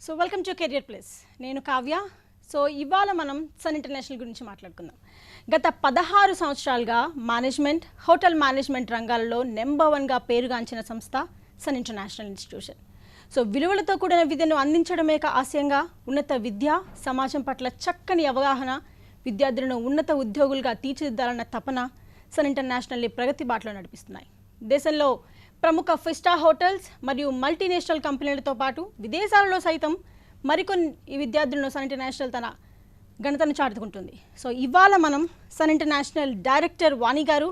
So welcome to career plus. నేను Kavya. So ఇవాళ మనం సన్ ఇంటర్నేషనల్ గురించి మాట్లాడుకుందాం. గత 16 సంవత్సరాలుగా మేనేజ్మెంట్, హోటల్ మేనేజ్మెంట్ రంగాల్లో నెంబర్ 1గా పేరుగాంచిన సంస్థ సన్ ఇంటర్నేషనల్ ఇన్స్టిట్యూషన్. సో విలువలతో కూడిన విద్యను అందించడమే ఆశయంగా ఉన్నత విద్య, సమాజం పట్ల చక్కని అవగాహన, విద్యార్థులను ఉన్నత ఉద్యోగులుగా తీర్చిదిద్దాలన్న తపన సన్ ఇంటర్నేషనల్ని ప్రగతి బాటలో నడిపిస్తున్నాయి. దేశంలో ప్రముఖ 5 స్టార్ హోటల్స్ మరియు మల్టీనేషనల్ కంపెనీలతో పాటు విదేశాలలో సైతం మరికొన్ని విద్యార్థులను సన్ ఇంటర్నేషనల్ తన ఘనతను చాటుకుంటుంది. సో ఇవాళ మనం సన్ ఇంటర్నేషనల్ డైరెక్టర్ వాణి గారు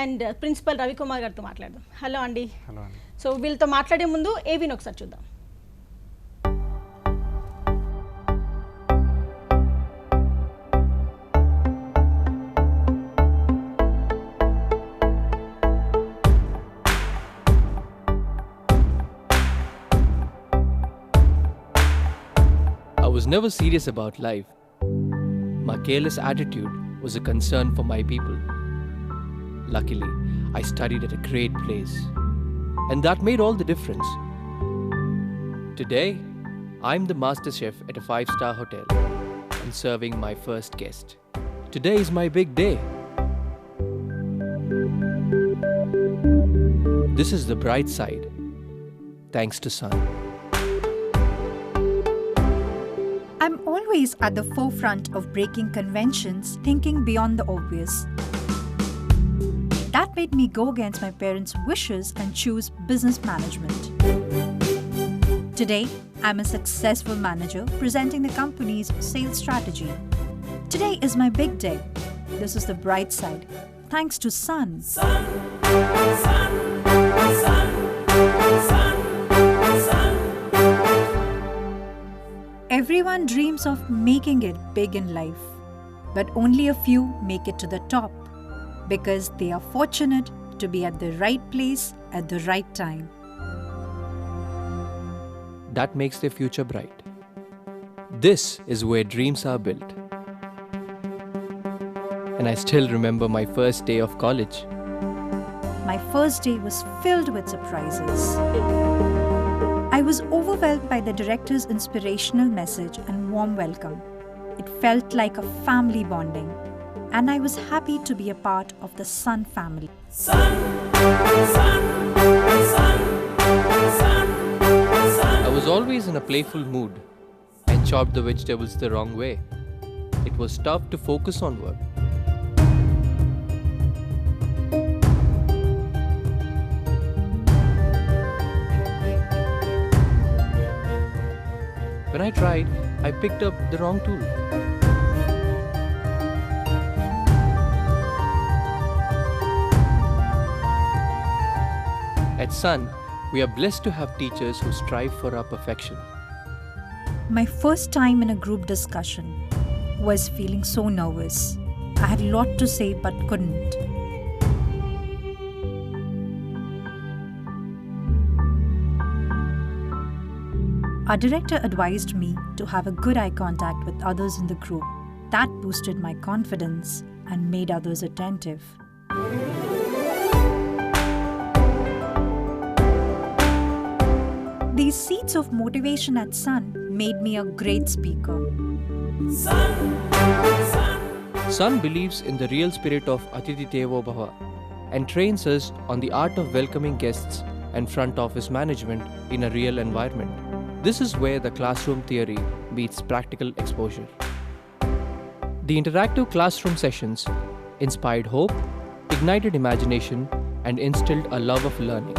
అండ్ ప్రిన్సిపల్ రవికుమార్ గారితో మాట్లాడదాం. హలో అండి. సో వీళ్ళతో మాట్లాడే ముందు ఏవీని ఒకసారి చూద్దాం. I was never serious about life. My careless attitude was a concern for my people. Luckily, I studied at a great place, and that made all the difference. Today, I'm the master chef at a 5-star hotel and serving my first guest. Today is my big day. This is the bright side, thanks to Sun. I'm always at the forefront of breaking conventions, thinking beyond the obvious. That made me go against my parents' wishes and choose business management. Today, I'm a successful manager presenting the company's sales strategy. Today is my big day. This is the bright side, thanks to Sun. Sun, sun, sun, sun, sun. Everyone dreams of making it big in life, but only a few make it to the top because they are fortunate to be at the right place at the right time. That makes their future bright. This is where dreams are built. And I still remember my first day of college. My first day was filled with surprises. I was overwhelmed by the director's inspirational message and warm welcome. It felt like a family bonding, and I was happy to be a part of the Sun family. Sun, sun, sun, sun, sun. I was always in a playful mood and chopped the vegetables the wrong way. It was tough to focus on work. When I tried, I picked up the wrong tool. At Sun, we are blessed to have teachers who strive for our perfection. My first time in a group discussion was feeling so nervous. I had a lot to say but couldn't. Our director advised me to have a good eye contact with others in the group. That boosted my confidence and made others attentive. These seeds of motivation at Sun made me a great speaker. Sun, sun. Sun believes in the real spirit of Atithi Devo Bhava and trains us on the art of welcoming guests and front office management in a real environment. This is where the classroom theory meets practical exposure. The interactive classroom sessions inspired hope, ignited imagination, and instilled a love of learning.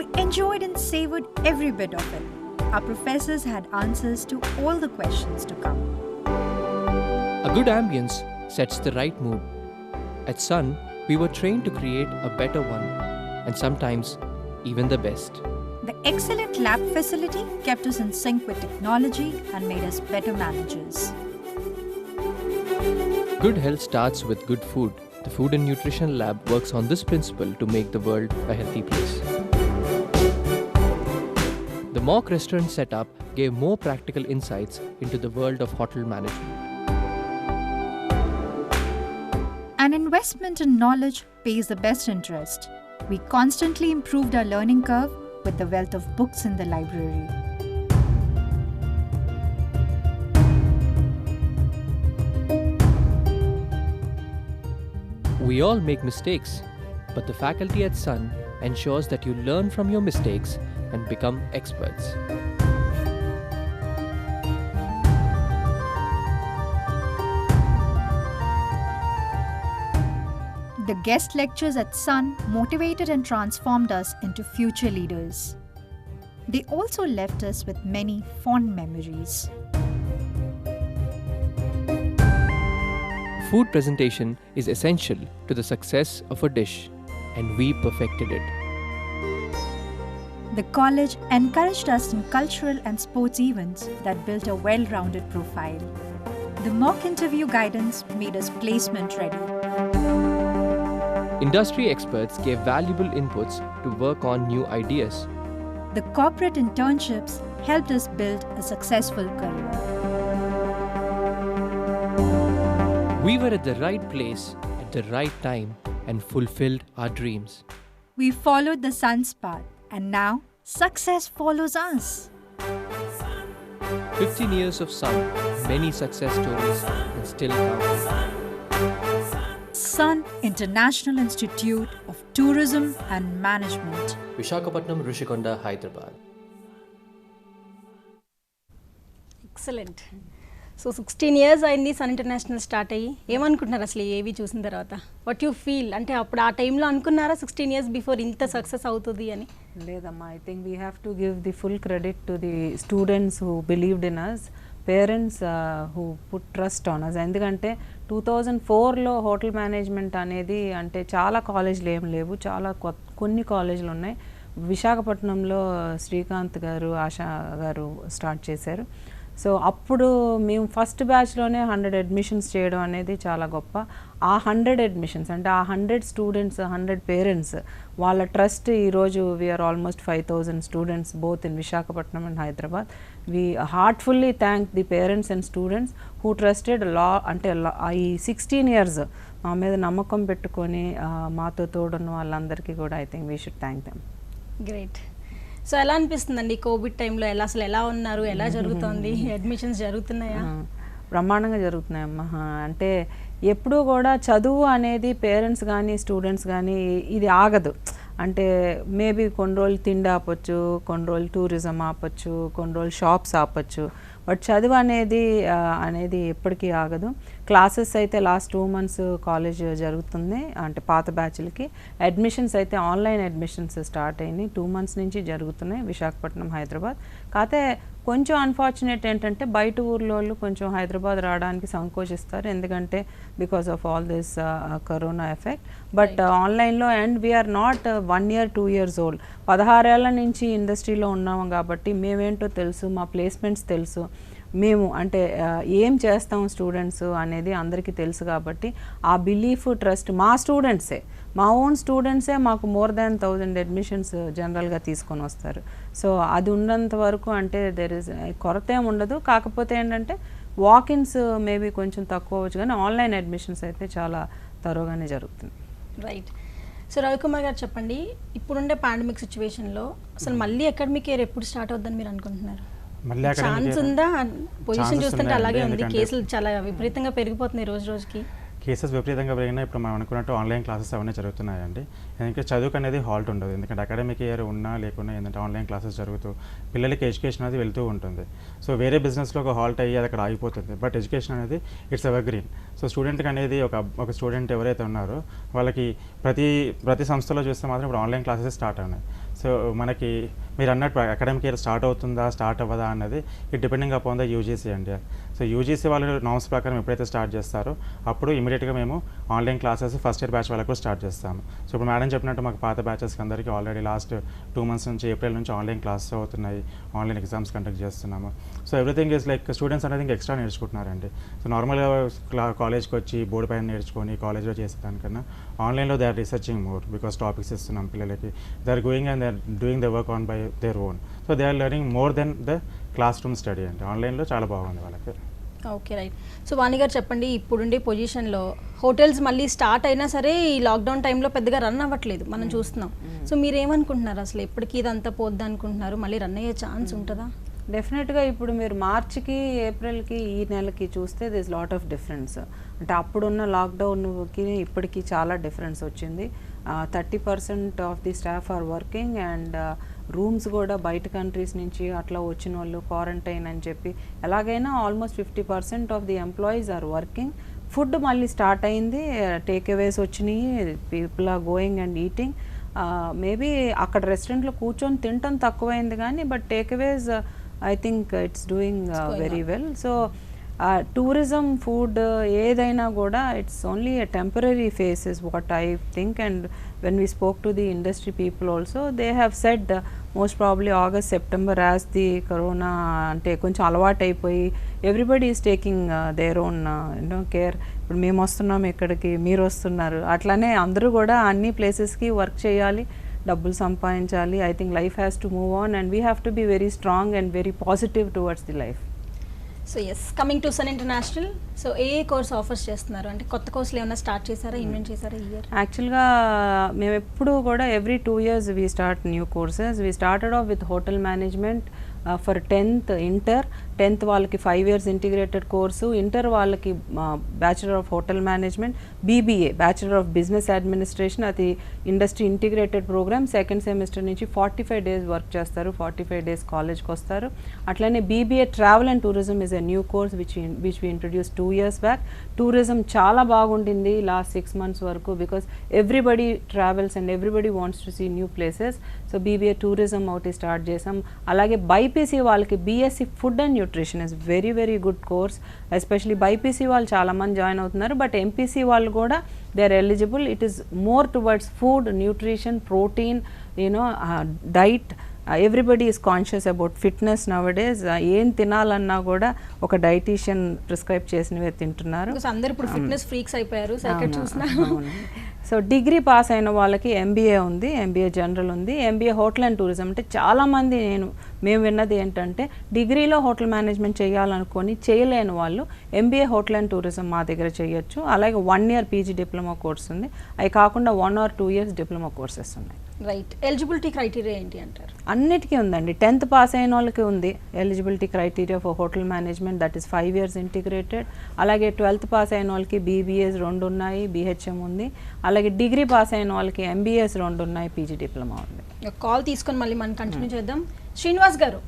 We enjoyed and savored every bit of it. Our professors had answers to all the questions to come. A good ambience sets the right mood. At Sun, we were trained to create a better one, and sometimes even the best. The excellent lab facility kept us in sync with technology and made us better managers. Good health starts with good food. The Food and Nutrition Lab works on this principle to make the world a healthy place. The mock restaurant setup gave more practical insights into the world of hotel management. An investment in knowledge pays the best interest. We constantly improved our learning curve with the wealth of books in the library. We all make mistakes, but the faculty at Sun ensures that you learn from your mistakes and become experts. The guest lectures at Sun motivated and transformed us into future leaders. They also left us with many fond memories. Food presentation is essential to the success of a dish, and we perfected it. The college encouraged us in cultural and sports events that built a well-rounded profile. The mock interview guidance made us placement ready. Industry experts gave valuable inputs to work on new ideas. The corporate internships helped us build a successful career. We were at the right place at the right time and fulfilled our dreams. We followed the sun's path, and now success follows us. 15 years of Sun, many success stories, and still counting. Sun International Institute of Tourism and Management. Visakhapatnam, Rishikonda, Hyderabad. Excellent. So 16 years అయింది sun international start అయ్యి. ఏమనుకుంటున్నారు అసలు ఏవి చూసిన తర్వాత? What you feel? అంటే అప్పుడు ఆ టైంలో అనుకున్నారా 16 years బిఫోర్ ఇంత సక్సెస్ అవుతుంది అని? లేదమ్మా, I think we have to give the full credit to the students who believed in us, parents who put trust on us. ఎందుకంటే 2004లో హోటల్ మేనేజ్మెంట్ అనేది అంటే చాలా కాలేజీలు ఏం లేవు, చాలా కొన్ని కాలేజీలు ఉన్నాయి. విశాఖపట్నంలో శ్రీకాంత్ గారు, ఆశా గారు స్టార్ట్ చేశారు. సో అప్పుడు మేము ఫస్ట్ బ్యాచ్లోనే 100 అడ్మిషన్స్ చేయడం అనేది చాలా గొప్ప. ఆ 100 అడ్మిషన్స్ అంటే ఆ 100 స్టూడెంట్స్, 100 పేరెంట్స్ వాళ్ళ ట్రస్ట్ ఈరోజు we are almost 5,000 students both in Visakhapatnam and Hyderabad. We heartfully thank the parents and students who trusted అంటే ఈ 16 years మా మీద నమ్మకం పెట్టుకొని మాతో తోడున్న వాళ్ళందరికీ కూడా I think we should thank them. Great. So ఎలా అనిపిస్తుందండి కోవిడ్ టైంలో? అసలు ఎలా ఉన్నారు? ఎలా జరుగుతోంది? అడ్మిషన్స్ జరుగుతున్నాయా? బ్రహ్మాండంగా జరుగుతున్నాయమ్మా. అంటే ఎప్పుడూ కూడా చదువు అనేది పేరెంట్స్ కానీ స్టూడెంట్స్ కానీ ఇది ఆగదు. అంటే మేబీ కొన్ని రోజులు తిండి ఆపొచ్చు, కొన్ని రోజులు టూరిజం ఆపొచ్చు, కొన్ని రోజులు షాప్స్ ఆపొచ్చు, బట్ చదువు అనేది ఎప్పటికీ ఆగదు. క్లాసెస్ అయితే లాస్ట్ 2 months కాలేజ్ జరుగుతుంది అంటే పాత బ్యాచ్లకి. అడ్మిషన్స్ అయితే ఆన్లైన్ అడ్మిషన్స్ స్టార్ట్ అయినాయి, 2 months నుంచి జరుగుతున్నాయి విశాఖపట్నం, హైదరాబాద్. కాకపోతే కొంచెం అన్ఫార్చునేట్ ఏంటంటే బయట ఊర్లో కొంచెం హైదరాబాద్ రావడానికి సంకోచిస్తారు, ఎందుకంటే because of all this corona effect. But ఆన్లైన్లో and we are not 1 year 2 years old, 16 ఏళ్ల నుంచి ఇండస్ట్రీలో ఉన్నాము కాబట్టి మేమేంటో తెలుసు, మా ప్లేస్మెంట్స్ తెలుసు, మేము అంటే ఏం చేస్తాం స్టూడెంట్స్ అనేది అందరికీ తెలుసు. కాబట్టి ఆ బిలీఫ్, ట్రస్ట్ మా స్టూడెంట్సే, మా ఓన్ స్టూడెంట్సే మాకు more than 1000 అడ్మిషన్స్ జనరల్గా తీసుకొని వస్తారు. సో అది ఉన్నంత వరకు అంటే దెర్ ఇస్ కొరత ఏమి ఉండదు. కాకపోతే ఏంటంటే వాకిన్స్ మేబీ కొంచెం తక్కువ అవ్వచ్చు, కానీ ఆన్లైన్ అడ్మిషన్స్ అయితే చాలా తరోగానే జరుగుతుంది. రైట్. సో రవికుమార్ గారు చెప్పండి, ఇప్పుడుండే పాండమిక్ సిచ్యువేషన్లో అసలు మళ్ళీ అకాడమిక్ ఇయర్ ఎప్పుడు స్టార్ట్ అవుతుందని మీరు అనుకుంటున్నారు? ఛాన్స్ ఉందా? పొజిషన్ చూస్తుంటే అలాగే ఉంది, కేసులు చాలా విపరీతంగా పెరిగిపోతున్నాయి రోజు రోజుకి. కేసెస్ విపరీతంగా పెరిగినా ఇప్పుడు మనం అనుకున్నట్టు ఆన్లైన్ క్లాసెస్ అవన్నీ జరుగుతున్నాయండి. ఎందుకంటే చదువుకు అనేది హాల్ట్ ఉండదు, ఎందుకంటే అకాడమిక్ ఇయర్ ఉన్నా లేకున్నా ఏంటంటే ఆన్లైన్ క్లాసెస్ జరుగుతూ పిల్లలకి ఎడ్యుకేషన్ అనేది వెళ్తూ ఉంటుంది. సో వేరే బిజినెస్లో ఒక హాల్ట్ అయ్యి అది అక్కడ ఆగిపోతుంది, బట్ ఎడ్యుకేషన్ అనేది ఇట్స్ ఎవర్ గ్రీన్. సో స్టూడెంట్కి అనేది ఒక స్టూడెంట్ ఎవరైతే ఉన్నారో వాళ్ళకి ప్రతి సంస్థలో చూస్తే మాత్రం ఇప్పుడు ఆన్లైన్ క్లాసెస్ స్టార్ట్ అయినాయి. సో మనకి మీరు అన్నట్టు అకాడమిక్ ఇయర్ స్టార్ట్ అవుతుందా స్టార్ట్ అవ్వదా అన్నది it depending upon the UGC అండి. సో యూజీసీ వాళ్ళు నామ్స్ ప్రకారం ఎప్పుడైతే స్టార్ట్ చేస్తారో అప్పుడు ఇమీడియట్గా మేము online classes first year batch వాళ్ళకు స్టార్ట్ చేస్తాము. సో ఇప్పుడు మేడం చెప్పినట్టు మాకు పాత బ్యాచెస్కి అందరికీ ఆల్రెడీ లాస్ట్ 2 months నుంచి ఏప్రిల్ నుంచి ఆన్లైన్ క్లాసెస్ అవుతున్నాయి, ఆన్లైన్ ఎగ్జామ్స్ కండక్ట్ చేస్తున్నాము. So everything is like students అనేది ఇంకా ఎక్స్ట్రా నేర్చుకుంటున్నారండి. సో నార్మల్గా కాలేజ్కి వచ్చి బోర్డు పైన నేర్చుకొని కాలేజ్లో చేసేదానికన్నా ఆన్లైన్లో they are researching more, because topics ఇస్తున్నాం పిల్లలకి, they are going and they are doing the work on by their own. So they are learning more then the classroom study అంటే ఆన్లైన్లో చాలా బాగుంది వాళ్ళకి. Okay, right. సో వాణి గారు చెప్పండి, ఇప్పుడుండే పొజిషన్లో హోటల్స్ మళ్ళీ స్టార్ట్ అయినా సరే ఈ లాక్డౌన్ టైంలో పెద్దగా రన్ అవ్వట్లేదు, మనం చూస్తున్నాం. సో మీరు ఏమనుకుంటున్నారు అసలు ఎప్పటికీ ఇదంతా పోద్ది అనుకుంటున్నారు? మళ్ళీ రన్ అయ్యే ఛాన్స్ ఉంటుందా? డెఫినెట్గా ఇప్పుడు మీరు మార్చికి, ఏప్రిల్కి, ఈ నెలకి చూస్తే దిస్ లాట్ ఆఫ్ డిఫరెన్స్. అంటే అప్పుడున్న లాక్డౌన్కి ఇప్పటికీ చాలా డిఫరెన్స్ వచ్చింది. 30% of the staff are working and rooms కూడా బయట కంట్రీస్ నుంచి అట్లా వచ్చిన వాళ్ళు క్వారంటైన్ అని చెప్పి ఎలాగైనా almost 50% of the employees are working. Food మళ్ళీ స్టార్ట్ అయింది, టేక్ అవేస్ వచ్చినాయి, people are going and eating. Maybe అక్కడ రెస్టారెంట్లో కూర్చొని తినటం తక్కువైంది కానీ but takeaways I think it's doing very well. So tourism food ఏదైనా కూడా it's only a temporary phase is what I think. And when we spoke to the industry people also, they have said most probably August, September as the corona అంటే కొంచెం అలవాటు అయిపోయి everybody is taking their own care. ఇప్పుడు మేము వస్తున్నాం ఇక్కడికి, మీరు వస్తున్నారు, అట్లానే అందరూ కూడా అన్ని ప్లేసెస్కి వర్క్ చేయాలి, డబ్బులు సంపాదించాలి. I think life has to move on and we have to be very strong and very positive towards the life. So yes, coming to Sun International, so ఏ కోర్స్ ఆఫర్స్ చేస్తున్నారు? అంటే కొత్త కోర్సులు ఏమైనా స్టార్ట్ చేశారా, ఇన్వెంట్ చేశారా ఈ year? యాక్చువల్గా మేము ఎప్పుడు కూడా every 2 years we start new courses. We started off with hotel management for 10th inter. 10th వాళ్ళకి 5 years ఇంటిగ్రేటెడ్ కోర్సు, ఇంటర్ వాళ్ళకి bachelor of hotel management, BBA bachelor of business administration, అది industry integrated programme. Second semester నుంచి 45 days work చేస్తారు, 45 days కాలేజ్కి వస్తారు. అట్లనే BBA travel and tourism is a new course which we introduce 2 years back. Tourism చాలా బాగుంటుంది last 6 months వరకు because everybody travels and everybody wants to see new places. So BiPC tourism ఒకటి start చేసాం. అలాగే BiPC వాళ్ళకి BSc food and nutrition is very very good course. Especially BiPC వాళ్ళు చాలామంది join అవుతున్నారు, బట్ ఎంపీసీ వాళ్ళు కూడా they are eligible. It is more towards food, nutrition, protein, diet. Everybody is conscious about fitness nowadays. ఏం తినాలన్నా కూడా ఒక dietitian prescribe చేసినవే తింటున్నారు. అందరూ ఇప్పుడు ఫిట్నెస్ ఫ్రీక్స్ అయిపోయారు. సో డిగ్రీ పాస్ అయిన వాళ్ళకి ఎంబీఏ ఉంది, ఎంబీఏ జనరల్ ఉంది, ఎంబీఏ హోటల్ అండ్ టూరిజం. అంటే చాలామంది మేము విన్నది ఏంటంటే డిగ్రీలో హోటల్ మేనేజ్మెంట్ చేయాలనుకొని చేయలేని వాళ్ళు ఎంబీఏ హోటల్ అండ్ టూరిజం మా దగ్గర చేయొచ్చు. అలాగే 1 year పీజీ డిప్లొమా కోర్స్ ఉంది. అవి కాకుండా 1 or 2 years డిప్లొమా కోర్సెస్ ఉన్నాయి. రైట్. ఎలిజిబిలిటీ క్రైటీరియా ఏంటి అంటారు? అన్నిటికీ ఉందండి. 10th పాస్ అయిన వాళ్ళకి ఉంది eligibility criteria for hotel management, that is 5 years integrated. అలాగే 12th పాస్ అయిన వాళ్ళకి బీబీఏస్ 2 ఉన్నాయి, బీహెచ్ఎం ఉంది. అలాగే డిగ్రీ పాస్ అయిన వాళ్ళకి ఎంబీఏస్ 2 ఉన్నాయి, పీజీ డిప్లొమా ఉంది. కాల్ తీసుకొని మళ్ళీ మనం కంటిన్యూ చేద్దాం. శ్రీనివాస్ గారు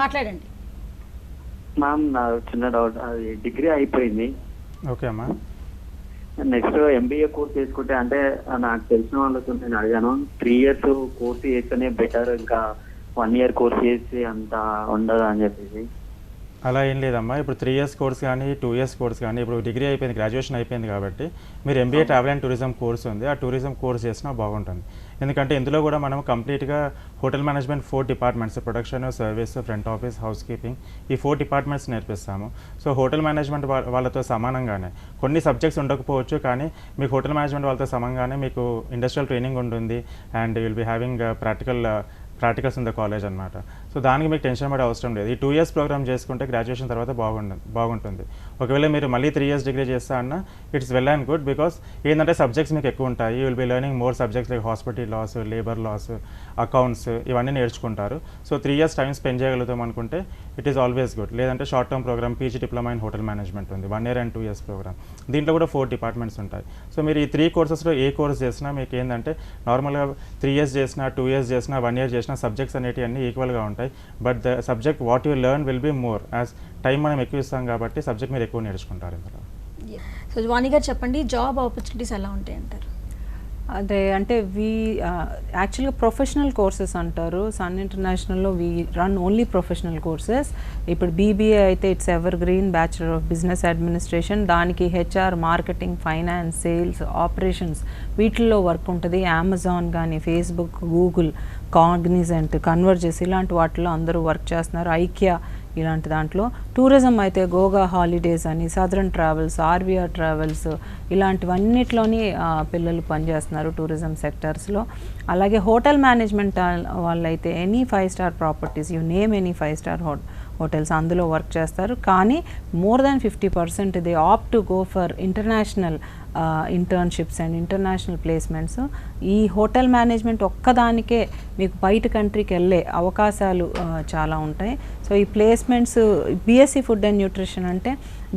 మాట్లాడండి. మ్యామ్ నా చిన్న డౌట్, అది డిగ్రీ అయిపోయింది, ఓకే అమ్మా. నెక్స్ట్ ఎంబీఏ కోర్స్ చేసుకుంటే అంటే నాకు తెలిసిన వాళ్ళతో నేను అడిగాను 3 years కోర్స్ చేస్తేనే బెటర్, ఇంకా 1 year కోర్స్ చేసి అంత ఉండదు అని చెప్పేసి. అలా ఏం లేదమ్మా. ఇప్పుడు 3 years కోర్స్ కానీ 2 years కోర్స్ కానీ, ఇప్పుడు డిగ్రీ అయిపోయింది, గ్రాడ్యుయేషన్ అయిపోయింది కాబట్టి మీరు MBA travel and tourism course ఉంది, ఆ టూరిజం కోర్స్ చేసినా బాగుంటుంది. ఎందుకంటే ఇందులో కూడా మనం కంప్లీట్గా hotel management 4 departments, production, service, front office, house keeping, ఈ 4 departments నేర్పిస్తాము. సో హోటల్ మేనేజ్మెంట్ వాళ్ళతో సమానంగానే కొన్ని సబ్జెక్ట్స్ ఉండకపోవచ్చు, కానీ మీకు హోటల్ మేనేజ్మెంట్ వాళ్ళతో సమానంగానే మీకు ఇండస్ట్రియల్ ట్రైనింగ్ ఉంటుంది and will be having practicals in the college అనమాట. సో దానికి మీకు టెన్షన్ పడే అవసరం లేదు. ఈ 2 years ప్రోగ్రామ్ చేసుకుంటే గ్రాడ్యుయేషన్ తర్వాత బాగుంటుంది. ఒకవేళ మీరు మళ్ళీ 3 years డిగ్రీ చేస్తా అన్న it's well and good, because ఏంటంటే సబ్జెక్ట్స్ మీకు ఎక్కువ ఉంటాయి. You will be learning more subjects like hospital laws, labour laws, accounts, ఇవన్నీ నేర్చుకుంటారు. సో 3 years టైం స్పెండ్ చేయగలుగుతాం అనుకుంటే ఇట్ ఈస్ ఆల్వేస్ గుడ్. లేదంటే short term program PG diploma in hotel management ఉంది, 1 year and 2 years ప్రోగ్రామ్. దీంట్లో కూడా 4 departments ఉంటాయి. So మీరు ఈ 3 courses ఏ కోర్స్ చేసినా మీకు ఏంటంటే నార్మల్గా 3 years చేసినా, 2 years చేసినా, 1 year చేసినా సబ్జెక్ట్స్ అనేవి అన్నీ ఈక్వల్గా ఉంటాయి. But the subject what you learn will be more, as time మనం ఎక్కువ ఇస్తాం కాబట్టి సబ్జెక్ట్ మీరు ఎక్కువ నేర్చుకుంటారు ఇందులో. సో వాణి గారు చెప్పండి, జాబ్ ఆపర్చునిటీస్ ఎలా ఉంటాయి అంటారు? అదే అంటే యాక్చువల్గా ప్రొఫెషనల్ కోర్సెస్ అంటారు. సన్ ఇంటర్నేషనల్లో we run only professional courses. ఇప్పుడు బీబీఏ అయితే it's evergreen, bachelor of business administration, దానికి HR, marketing, finance, sales, operations వీటిల్లో వర్క్ ఉంటుంది. అమెజాన్ కానీ, ఫేస్బుక్, గూగుల్, కాగ్నిజెంట్, కన్వర్జెస్ ఇలాంటి వాటిలో అందరూ వర్క్ చేస్తున్నారు. ఐకియా ఇలాంటి దాంట్లో. టూరిజం అయితే గోగా హాలిడేస్ అని, సదరన్ ట్రావెల్స్, ఆర్వీఆర్ ట్రావెల్స్ ఇలాంటివన్నిట్లోని పిల్లలు పనిచేస్తున్నారు టూరిజం సెక్టర్స్లో. అలాగే హోటల్ మేనేజ్మెంట్ వాళ్ళైతే any 5-star properties, you name any 5-star hotels అందులో వర్క్ చేస్తారు. కానీ more than 50% they opt to go for international internships and international placements. ఈ హోటల్ మేనేజ్మెంట్ ఒక్కదానికే మీకు బయట కంట్రీకి వెళ్ళే అవకాశాలు చాలా ఉంటాయి. సో ఈ placements BSc food and nutrition అంటే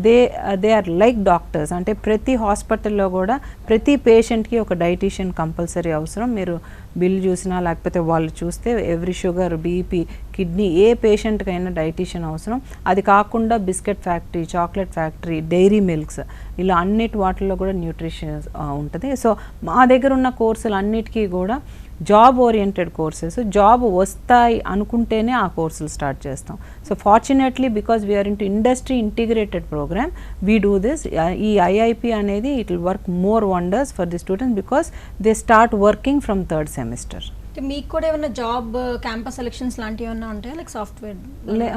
దే ఆర్ లైక్ డాక్టర్స్. అంటే ప్రతి హాస్పిటల్లో కూడా ప్రతి పేషెంట్కి ఒక డైటీషియన్ కంపల్సరీ అవసరం. మీరు బిల్ చూసినా లేకపోతే వాళ్ళు చూస్తే ఎవ్రీ షుగర్, బీపీ, కిడ్నీ ఏ పేషెంట్కైనా డైటీషియన్ అవసరం. అది కాకుండా biscuit factory, chocolate factory, dairy milks ఇలా అన్నిటి వాటిల్లో కూడా న్యూట్రిషన్ ఉంటుంది. సో మా దగ్గర ఉన్న కోర్సులు అన్నిటికీ కూడా జాబ్ ఓరియంటెడ్ కోర్సెస్. జాబ్ వస్తాయి అనుకుంటేనే ఆ కోర్సులు స్టార్ట్ చేస్తాం. So fortunately because we are into industry integrated program we do this. ఈ ఐఐపి అనేది it will work more wonders for the students because they start working from third semester. మీకు కూడా ఏమైనా జాబ్ క్యాంపస్ సెలక్షన్స్ లాంటివి ఏమైనా ఉంటాయా, like software?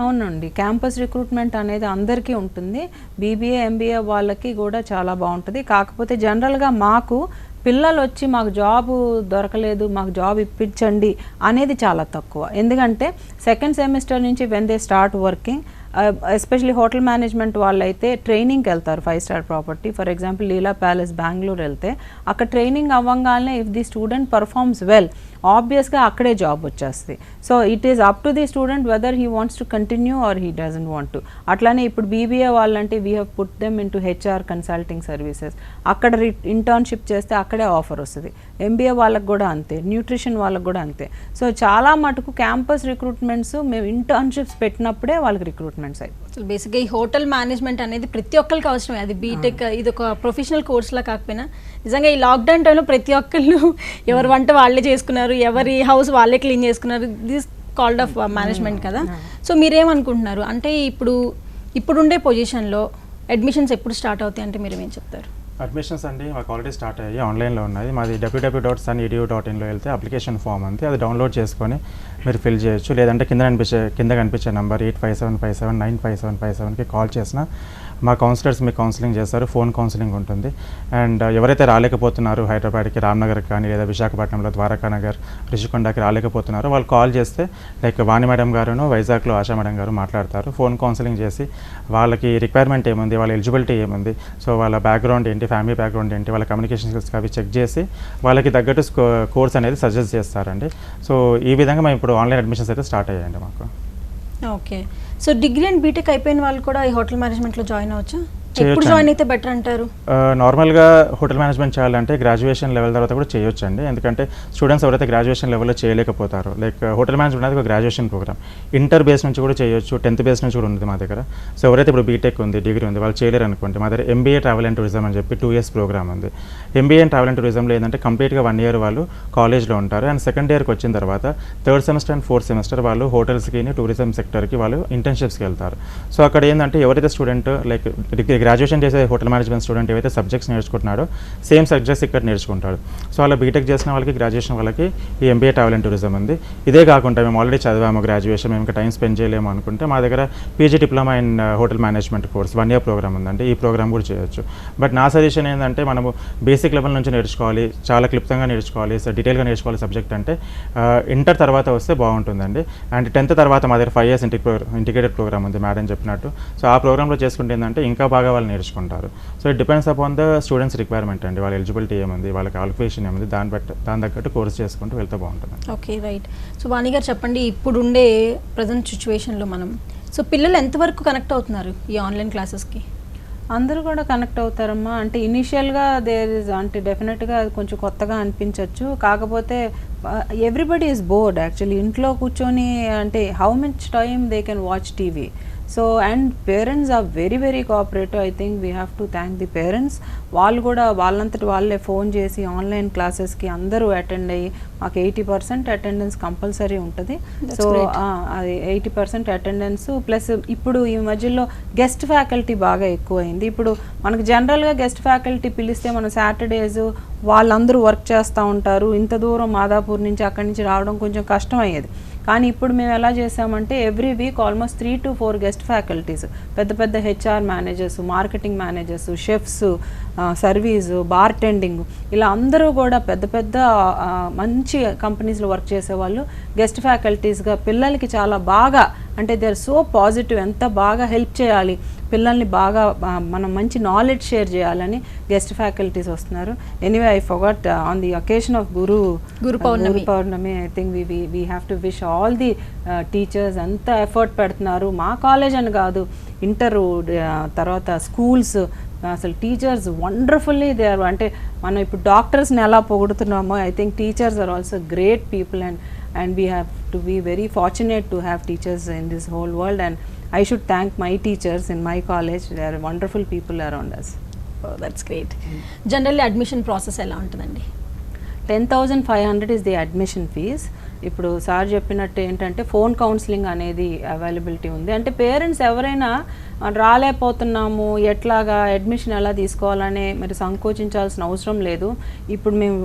అవునండి, campus recruitment అనేది అందరికీ ఉంటుంది. బీబీఏ, ఎంబీఏ వాళ్ళకి కూడా చాలా బాగుంటుంది. కాకపోతే జనరల్గా మాకు పిల్లలు వచ్చి మాకు జాబ్ దొరకలేదు, మాకు జాబ్ ఇప్పించండి అనేది చాలా తక్కువ. ఎందుకంటే సెకండ్ సెమిస్టర్ నుంచి when they start working, especially hotel management వాళ్ళైతే ట్రైనింగ్కి వెళ్తారు. 5 star property for example Leela palace Bengaluru వెళ్తే అక్కడ ట్రైనింగ్ అవ్వగానే if the student performs well ఆబ్వియస్గా అక్కడే జాబ్ వచ్చేస్తుంది. So it is up to the student whether he wants to continue or he doesn't want to. అట్లానే ఇప్పుడు బీబీఏ వాళ్ళంటే we have put them in to HR consulting services. అక్కడ internship చేస్తే అక్కడే offer వస్తుంది. ఎంబీఏ వాళ్ళకి కూడా అంతే, న్యూట్రిషన్ వాళ్ళకి కూడా అంతే. సో చాలా మటుకు క్యాంపస్ రిక్రూట్మెంట్స్ మేము ఇంటర్న్షిప్స్ పెట్టినప్పుడే వాళ్ళకి రిక్రూట్మెంట్స్ అయిపోతుంది. బేసిక్గా ఈ హోటల్ మేనేజ్మెంట్ అనేది ప్రతి ఒక్కరికి అవసరమే. అది బీటెక్, ఇది ఒక ప్రొఫెషనల్ కోర్స్లా కాకపోయినా నిజంగా ఈ లాక్డౌన్ టైంలో ప్రతి ఒక్కళ్ళు ఎవరి వంట వాళ్ళే చేసుకున్నారు, ఎవరి హౌస్ వాళ్ళే క్లీన్ చేసుకున్నారు. దిస్ కాల్డ్ ఆఫ్ మేనేజ్మెంట్ కదా. సో మీరేమనుకుంటున్నారు అంటే ఇప్పుడుండే పొజిషన్లో అడ్మిషన్స్ ఎప్పుడు స్టార్ట్ అవుతాయి అంటే మీరు ఏం చెప్తారు? అడ్మిషన్స్ అండి మాకు ఆల్రెడీ స్టార్ట్ అయ్యి ఆన్లైన్లో ఉన్నాయి. మాది www.sun.edu.inలో వెళ్తే అప్లికేషన్ ఫామ్ ఉంది, అది డౌన్లోడ్ చేసుకొని మీరు ఫిల్ చేయొచ్చు. లేదంటే కింద కనిపించే నెంబర్ 8575795757కి కాల్ చేసినా మా కౌన్సిలర్స్ మీకు కౌన్సిలింగ్ చేస్తారు. ఫోన్ కౌన్సిలింగ్ ఉంటుంది. అండ్ ఎవరైతే రాలేకపోతున్నారో హైదరాబాద్కి, రామ్నగర్కి కానీ లేదా విశాఖపట్నంలో ద్వారకా నగర్, రిషికొండకి రాలేకపోతున్నారో వాళ్ళు కాల్ చేస్తే లైక్ వాణి మేడం గారును వైజాగ్లో ఆశా మేడం గారు మాట్లాడతారు. ఫోన్ కౌన్సిలింగ్ చేసి వాళ్ళకి రిక్వైర్మెంట్ ఏముంది, వాళ్ళ ఎలిజిబిలిటీ ఏముంది, సో వాళ్ళ బ్యాక్గ్రౌండ్ ఏంటి, ఫ్యామిలీ బ్యాక్గ్రౌండ్ ఏంటి, వాళ్ళ కమ్యూనికేషన్ స్కిల్స్ అవి చెక్ చేసి వాళ్ళకి తగ్గట్టు కోర్స్ అనేది సజెస్ట్ చేస్తారండి. సో ఈ విధంగా మేము ఇప్పుడు ఆన్లైన్ అడ్మిషన్స్ అయితే స్టార్ట్ అయ్యాయండి మాకు. Okay. So degree and BTech అయిపోయిన వాళ్ళు కూడా ఈ హోటల్ మేనేజ్మెంట్లో జాయిన్ అవ్వచ్చా? ఎప్పుడు చేయొచ్చండి. జాయిన్ అయితే బెటర్ అంటారు? నార్మల్గా హోటల్ మేనేజ్మెంట్ చేయాలంటే గ్రాడ్యుయేషన్ లెవెల్ తర్వాత కూడా చేయొచ్చండి. ఎందుకంటే స్టూడెంట్స్ ఎవరైతే గ్రాడ్యుయేషన్ లెవెల్లో చేయలేకపోతారో, లైక్ హోటల్ మేనేజ్మెంట్ అనేది ఒక గ్రాడ్యుయేషన్ ప్రోగ్రామ్. ఇంటర్ బేస్ నుంచి కూడా చేయొచ్చు, 10th బేస్ నుంచి కూడా ఉంది మా దగ్గర. సో ఎవరైతే ఇప్పుడు బీటెక్ ఉంది, డిగ్రీ ఉంది, వాళ్ళు చేయలేరు అనుకోండి, మా దగ్గర ఎంబీఏ ట్రావెల్ అండ్ టూరిజం అని చెప్పి 2 years ప్రోగ్రామ్ ఉంది. ఎంబీఏ అండ్ ట్రావెల్ అండ్ టూరిజంలో ఏంటంటే కంప్లీట్గా 1 year వాళ్ళు కాలేజ్లో ఉంటారు. అండ్ సెకండ్ ఇయర్కి వచ్చిన తర్వాత 3rd semester and 4th semester వాళ్ళు హోటల్స్కి, టూరిజం సెక్టర్కి వాళ్ళు ఇంటర్న్షిప్స్కి వెళ్తారు. సో అక్కడ ఏంటంటే ఎవరైతే స్టూడెంట్ లైక్ గ్రాడ్యుయేషన్ చేసే హోటల్ మేనేజ్మెంట్ స్టూడెంట్ ఏవైతే సబ్జెక్ట్స్ నేర్చుకుంటున్నాడో సేమ్ సబ్జెక్ట్స్ ఇక్కడ నేర్చుకుంటాడు. సో అలా బీటెక్ చేసిన వాళ్ళకి, గ్రాడ్యుయేషన్ వాళ్ళకి ఈ ఎంబీఏ ట్రావెల్ అండ్ టూరిజం ఉంది. ఇదే కాకుండా మేము ఆల్రెడీ చదివాము గ్రాడ్యుయేషన్, మేము ఇంకా టైం స్పెండ్ చేయలేము అనుకుంటే మా దగ్గర PG diploma in hotel management course 1 year program ఉందండి. ఈ ప్రోగ్రామ్ కూడా చేయొచ్చు. బట్ నా సజెషన్ ఏంటంటే మనము బేసిక్ లెవెల్ నుంచి నేర్చుకోవాలి, చాలా క్లుప్తంగా నేర్చుకోవాలి, డీటెయిల్గా నేర్చుకోవాలి సబ్జెక్ట్ అంటే ఇంటర్ తర్వాత వస్తే బాగుంటుందండి. అండ్ 10th తర్వాత మా దగ్గర 5 years ఇంటిగ్రేటెడ్ ప్రోగ్రామ్ ఉంది మేడం చెప్పినట్టు. సో ఆ ప్రోగ్రాంలో చేసుకుంటే ఏంటంటే ఇంకా బాగా వాళ్ళు నేర్చుకుంటారు. So it depends upon the students requirement అండి, వాళ్ళ ఎలిజిబిలిటీ ఏముంది, వాళ్ళ క్వాలిఫికేషన్ ఏముంది, దాని తగ్గట్టు కోర్స్ చేసుకుంటూ వెళ్తే బాగుంటుంది. Okay, right. సో వాణి గారు చెప్పండి, ఇప్పుడుండే ప్రజెంట్ సిచ్యువేషన్లో సో పిల్లలు ఎంతవరకు కనెక్ట్ అవుతున్నారు ఈ ఆన్లైన్ క్లాసెస్కి? అందరూ కూడా కనెక్ట్ అవుతారమ్మా. అంటే ఇనీషియల్గా అంటే డెఫినెట్గా అది కొంచెం కొత్తగా అనిపించవచ్చు. కాకపోతే ఎవ్రీబడి ఈజ్ బోర్డ్ యాక్చువల్లీ. ఇంట్లో కూర్చొని అంటే how much time they can watch TV. So and parents are very very cooperative. I think we have to thank the parents. వాళ్ళు కూడా వాళ్ళంతటి వాళ్ళే ఫోన్ చేసి ఆన్లైన్ క్లాసెస్కి అందరూ అటెండ్ అయ్యి మాకు 80% అటెండెన్స్ కంపల్సరీ ఉంటుంది. సో అది 80% అటెండెన్స్ ప్లస్ ఇప్పుడు ఈ మధ్యలో గెస్ట్ ఫ్యాకల్టీ బాగా ఎక్కువైంది. ఇప్పుడు మనకు జనరల్గా గెస్ట్ ఫ్యాకల్టీ పిలిస్తే మన సాటర్డేస్ వాళ్ళందరూ వర్క్ చేస్తూ ఉంటారు. ఇంత దూరం మాదాపూర్ నుంచి అక్కడి నుంచి రావడం కొంచెం కష్టం అయ్యేది. కానీ ఇప్పుడు మేము ఎలా చేసామంటే every week almost 3 to 4 guest faculties, పెద్ద పెద్ద HR managers, marketing managers, chefs, service, bar tending, ఇలా అందరూ కూడా పెద్ద పెద్ద మంచి కంపెనీస్లో వర్క్ చేసేవాళ్ళు గెస్ట్ ఫ్యాకల్టీస్గా పిల్లలకి చాలా బాగా అంటే దే ఆర్ సో పాజిటివ్, ఎంత బాగా హెల్ప్ చేయాలి పిల్లల్ని, బాగా మనం మంచి నాలెడ్జ్ షేర్ చేయాలని గెస్ట్ ఫ్యాకల్టీస్ వస్తున్నారు. Anyway I forgot on the occasion of Guru Purnima I think we have to wish all the teachers. ఎంత ఎఫర్ట్ పెడుతున్నారు మా కాలేజ్ అని కాదు, ఇంటర్ తర్వాత స్కూల్స్, అసలు టీచర్స్ వండర్ఫుల్లీ దే ఆర్. అంటే మనం ఇప్పుడు డాక్టర్స్ని ఎలా పొగుడుతున్నామో I think teachers are also great people and we have to be very fortunate to have teachers in this whole world, and I should thank my teachers in my college. They are wonderful people around us. Oh, that's great. Generally admission process ఎలా ఉంటుందండి? 10,500 is the admission fees. ఇప్పుడు sir చెప్పినట్టు ఏంటంటే phone counselling అనేది availability ఉంది. అంటే parents ఎవరైనా రాలేకపోతున్నాము, ఎట్లాగా అడ్మిషన్ ఎలా తీసుకోవాలనే మరి సంకోచించాల్సిన అవసరం లేదు. ఇప్పుడు మేము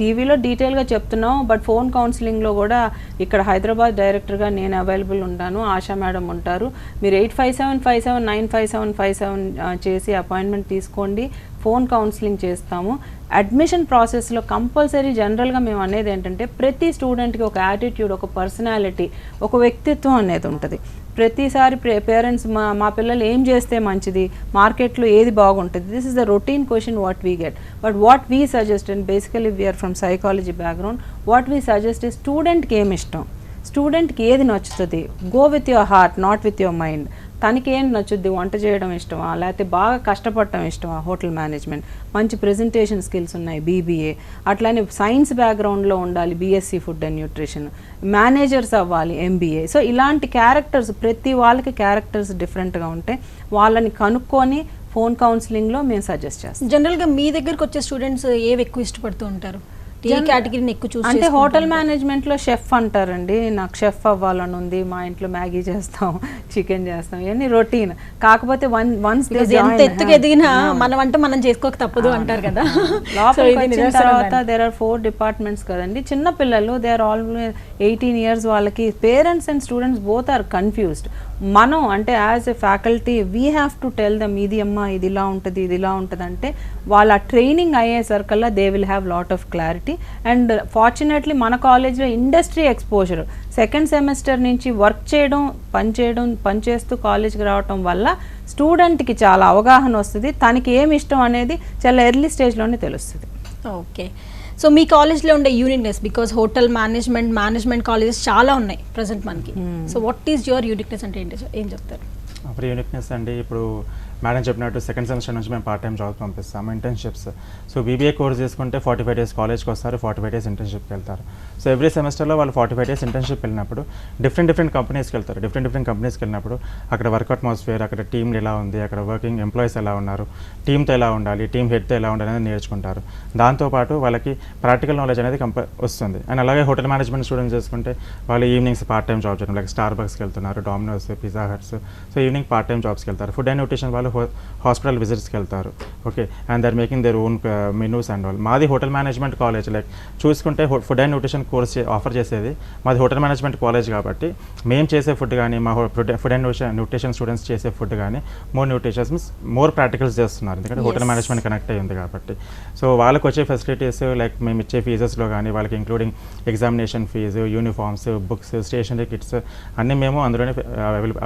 టీవీలో డీటెయిల్గా చెప్తున్నాం, బట్ ఫోన్ కౌన్సిలింగ్లో కూడా ఇక్కడ హైదరాబాద్ డైరెక్టర్గా నేను అవైలబుల్ ఉంటాను, ఆశా మేడం ఉంటారు. మీరు 8575795757 చేసి అపాయింట్మెంట్ తీసుకోండి, ఫోన్ కౌన్సిలింగ్ చేస్తాము. అడ్మిషన్ ప్రాసెస్లో కంపల్సరీ జనరల్గా మేము అనేది ఏంటంటే ప్రతి స్టూడెంట్కి ఒక యాటిట్యూడ్, ఒక పర్సనాలిటీ, ఒక వ్యక్తిత్వం అనేది ఉంటుంది. ప్రతిసారి పేరెంట్స్ మా పిల్లలు ఏం చేస్తే మంచిది, మార్కెట్లో ఏది బాగుంటుంది, this is the routine question what we get. But what we suggest, and basically we are from psychology background, what we suggest is స్టూడెంట్కి ఏమి ఇష్టం, స్టూడెంట్కి ఏది నచ్చుతుంది, go with your heart not with your mind. తనకి ఏం నచ్చుద్ది, వంట చేయడం ఇష్టమా, లేకపోతే బాగా కష్టపడటం ఇష్టమా, హోటల్ మేనేజ్మెంట్, మంచి ప్రెజెంటేషన్ స్కిల్స్ ఉన్నాయి బీబీఏ, అట్లానే సైన్స్ బ్యాక్గ్రౌండ్లో ఉండాలి BSc food and nutrition, managers అవ్వాలి ఎంబీఏ. సో ఇలాంటి క్యారెక్టర్స్, ప్రతి వాళ్ళకి క్యారెక్టర్స్ డిఫరెంట్గా ఉంటాయి, వాళ్ళని కనుక్కొని ఫోన్ కౌన్సిలింగ్లో మేము సజెస్ట్ చేస్తాం. జనరల్గా మీ దగ్గరకు వచ్చే స్టూడెంట్స్ ఏవి ఎక్కువ ఇష్టపడుతూ ఉంటారు? ఏ కేటగిరీని ఎక్కువ చూస్ అంటే హోటల్ మేనేజ్మెంట్లో షెఫ్ అంటారండి, నాకు షెఫ్ అవ్వాలని ఉంది, మా ఇంట్లో మ్యాగీ చేస్తాం, చికెన్ చేస్తాం, ఇవన్నీ రొటీన్. కాకపోతే వన్స్ ఎంత ఎత్తుకు ఎదిగినా మనం అంటే మనం చేసుకోక తప్పదు అంటారు కదా. లోపలికి వచ్చిన తర్వాత దేర్ ఆర్ 4 డిపార్ట్మెంట్స్ కదండి. చిన్న పిల్లలు దే ఆర్ ఆల్వేస్ 18 years, వాళ్ళకి parents and students both are confused. మనం అంటే as a faculty we have to tell them, ఇది అమ్మ ఇది ఇలా ఉంటుంది, ఇది ఇలా ఉంటుంది అంటే వాళ్ళ ట్రైనింగ్ అయ్యేసరికల్లా they will have lot of clarity. And fortunately మన కాలేజ్లో ఇండస్ట్రీ ఎక్స్పోజర్, సెకండ్ సెమిస్టర్ నుంచి వర్క్ చేయడం, పనిచేస్తూ కాలేజ్కి రావటం వల్ల స్టూడెంట్కి చాలా అవగాహన వస్తుంది, తనకి ఏమి ఇష్టం అనేది చాలా ఎర్లీ స్టేజ్లోనే తెలుస్తుంది. ఓకే, సో మీ కాలేజ్లో ఉండే uniqueness, because hotel management colleges చాలా ఉన్నాయి ప్రజెంట్ మనకి. So what is your uniqueness అంటే ఏంటి, ఏం చెప్తారు? అప్పుడు యూనిక్నెస్ అండి, ఇప్పుడు మేడం చెప్పినట్టు సెకండ్ సెమిస్టర్ నుంచి మేము పార్ట్ టైం జాబ్ పంపిస్తాము, ఇంటర్న్షిప్స్. సో బీబీఏ కోర్స్ చేసుకుంటే 45 days కాలేజ్కి వస్తారు, 45 days ఇంటర్న్షిప్కి వెళ్తారు. సో ఎవ్రీ సెమిస్టర్లో వాళ్ళు 45 days ఇంటర్న్షిప్ వెళ్ళినప్పుడు డిఫరెంట్ కంపెనీస్కి వెళ్తారు. డిఫరెంట్ కంపెనీస్కి వెళ్ళినప్పుడు అక్కడ వర్క్ అట్మాస్ఫియర్, అక్కడ టీమ్లు ఎలా ఉంది, అక్కడ వర్కింగ్ ఎంప్లాయీస్ ఎలా ఉన్నారు, టీమ్తో ఎలా ఉండాలి, టీమ్ హెడ్తో ఎలా ఉండాలి అనేది నేర్చుకుంటారు. దాంతోపాటు వాళ్ళకి ప్రాక్టికల్ నాలెడ్జ్ అనేది వస్తుంది. అండ్ అలాగే హోటల్ మేనేజ్మెంట్ స్టూడెంట్స్ చేసుకుంటే వాళ్ళు ఈవినింగ్స్ పార్ట్ టైం జాబ్ చేయడం, లైక్ స్టార్ బక్స్కి వెళ్తున్నారు, Domino's, pizza huts. So evening part time జాబ్స్కి వెళ్తారు. ఫుడ్ అండ్ న్యూట్రిషన్ వాళ్ళు హాస్పిటల్ విజిట్స్కి వెళ్తారు. Okay, and they're making their own menus and all. మాది హోటల్ మేనేజ్మెంట్ కాలేజ్, లైక్ చూసుకుంటే food and nutrition course offer చేసేది మాది హోటల్ మేనేజ్మెంట్ కాలేజ్ కాబట్టి మేము చేసే ఫుడ్ కానీ, మా ఫుడ్ అండ్ న్యూట్రిషన్ స్టూడెంట్స్ చేసే ఫుడ్ కానీ more nutritions means more practicals చేస్తున్నారు, ఎందుకంటే హోటల్ మేనేజ్మెంట్ కనెక్ట్ అయ్యి ఉంది కాబట్టి. సో వాళ్ళకి వచ్చే ఫెసిలిటీస్ లైక్ మేము ఇచ్చే ఫీజెస్లో కానీ వాళ్ళకి including examination fee, uniforms, books, stationery kits అన్నీ మేము అందులోనే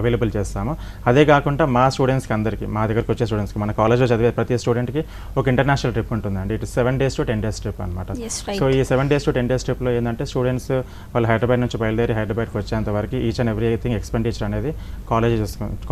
అవైలబుల్ చేస్తాము. అదే కాకుండా మా స్టూడెంట్స్కి అందరికీ, మా దగ్గరకు వచ్చే స్టూడెంట్స్కి, మన కాలేజ్లో చదివే ప్రతి స్టూడెంట్కి ఒక ఇంటర్నేషనల్ ట్రిప్ ఉంటుందండి. ఇటు 7 days to 10 days ట్రిప్ అనమాట. సో ఈ 7 days to 10 days ట్రిప్లో ఏంటంటే స్టూడెంట్స్ వాళ్ళు హైదరాబాద్ నుంచి బయలుదేరి హైదరాబాద్కి వచ్చేంత వరకు ఈచ్ అండ్ ఎవ్రీథింగ్ ఎక్స్పెండిచర్ అనేది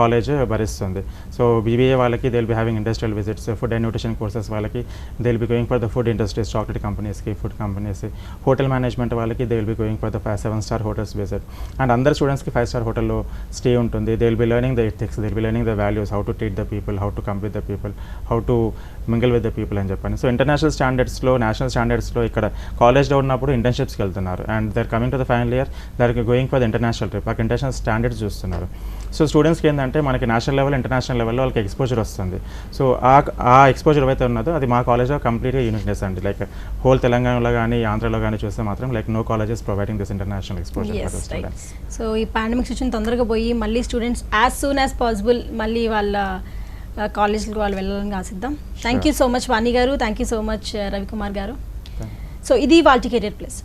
కాలేజ్ భరిస్తుంది. సో బీబీఏ వాళ్ళకి they will be having industrial visits, food and nutrition courses వాళ్ళకి they will be going for the food industries, chocolate కంపెనీస్కి, ఫుడ్ కంపెనీస్. హోటల్ మేనేజ్మెంట్ వాళ్ళకి they will be going for the 7-star hotels visit. And అందరు స్టూడెంట్స్కి 5-star హోటల్లో stay ఉంటుంది. They will be learning the ethics, they will be learning the values, how to treat the people, how to come with the people, how to mingle with the people అని చెప్పాను. So international స్టాండర్డ్స్లో, national స్టాండర్డ్స్లో ఇక్కడ కాలేజ్లో ఉన్నప్పుడు ఇంటర్న్షిప్స్కి వెళ్తున్నారు. And they're coming to the final year they're going for the international trip, ఆ ఇంటర్నేషనల్ స్టాండర్డ్స్ చూస్తున్నారు. సో స్టూడెంట్స్కి ఏంటంటే మనకి నేషనల్ లెవెల్, ఇంటర్నేషనల్ లెవెల్లో వాళ్ళకి ఎక్స్పోజర్ వస్తుంది. సో ఆ ఎక్స్పోజర్ ఏవైతే ఉన్నదో అది మా కాలేజ్లో కంప్లీట్గా యూనిక్నెస్ అండి. లైక్ హోల్ తెలంగాణలో కానీ ఆంధ్రలో కానీ చూస్తే మాత్రం like no colleges providing this international exposure. So ఈ పాండమిక్ సిచ్యువేషన్ తొందరగా పోయి మళ్ళీ students as soon as possible మళ్ళీ వాళ్ళ కాలేజ్కి వాళ్ళు వెళ్ళాలని ఆశిద్దాం. Thank you so much Vani garu, thank you so much Ravikumar garu. So ఇది వాళ్ళ కెరియర్ ప్లస్.